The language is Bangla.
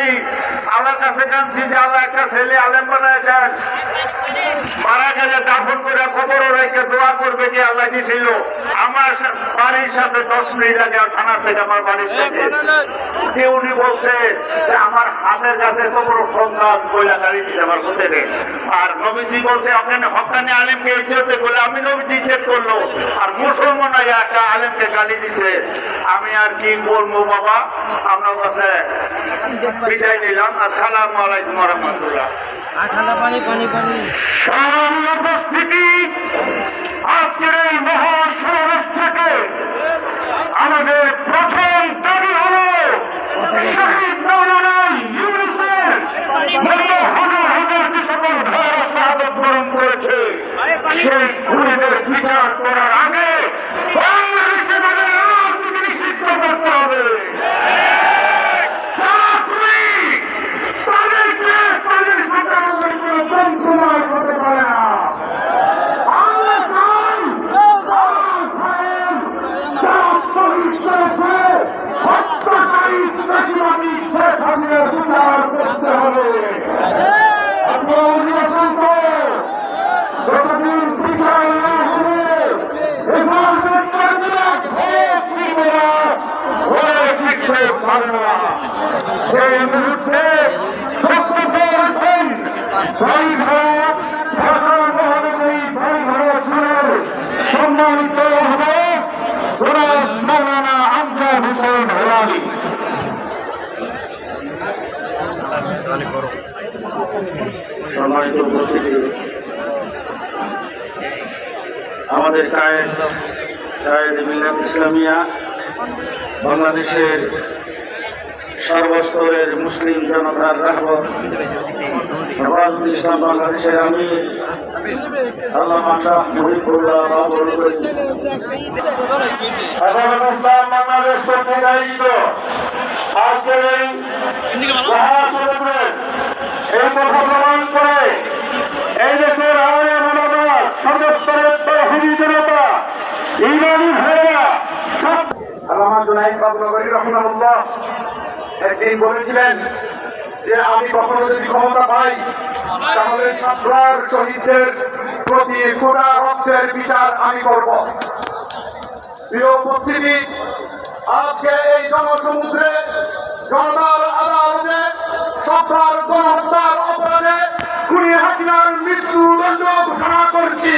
কাঁদছি, আল্লাহর কাছে কাঁদছি যে আল্লাহ একটা ছেলে আলেম বানায় দেন, মারা গেলে দাফন করে কবরও রেখে দোয়া করবে কি আল্লাহ দিছিল। আমার বাড়ির সাথে 10 মিনিট আগে থানা থেকে আমার বাড়ির থেকে উনি বলছে যে আমার হাতের কাছে কবর সন্তান কইলা গাড়ি দিতে আমার হতে রে। আর নবীজি বলছে ওখানে হকানি আলেমকে ইজ্জতে বলে আমি নবীজি ইজ্জত করলো, আর মুসলমান একটা আলেমকে গালি দিছে। আমি আর কি বলবো বাবা, আপনার কাছে বিদায় নিলাম। আসসালামু আলাইকুম ওয়া রাহমাতুল্লাহ। উপস্থিতি আজকের এই মহাসমাবেশ থেকে আমাদের প্রথম দাবি হল শহীদ মাওলানা ইউনূসের মতো হাজার হাজার যে সকল ভাইরা শাহাদাত বরণ করেছে সেই খুনিদের বিচার করার আগে বাংলাদেশে তাদের রাজনীতি নিষিদ্ধ করতে হবে। এই মুহূর্তে ঢাকা মহানগরী বাড়িঘর থানার সম্মানিত আহ্বায়ক জনাব মাওলানা আমজাদ হোসেন হেলালি। সম্মানিত উপস্থিতি, আমাদের কায়েদ মিল্লাত ইসলামিয়া বাংলাদেশের সর্বস্তরের মুসলিম জনতার রাহবর হেফাজতে ইসলাম বাংলাদেশের আমির আল্লামা শাহ মুহিবুল্লাহ বাবুল বাংলাদেশ কর্তৃক আয়োজিত আজকের এই মহাসমাবেশে এই কথা প্রমাণ করে এই দেশের আওয়ামী মনোভাব সর্বস্তরের তৌহিদি জনতা ইমানি ভাইয়েরা আল্লামা জুনাইদ বাবুনগরী রাহিমাহুল্লাহ একদিন বলেছিলেন যে আমি কখনো যদি ক্ষমতা পাই তাহলে সাতবার শহীদদের প্রতি ফোঁটা রক্তের বিচার আমি করব। প্রিয় উপস্থিতি, আজকে এই জনসমুদ্রে জনতার আদালতে সরকার গণহত্যার অপরাধে খুনি হাসিনার মৃত্যুদণ্ড ঘোষণা করছি।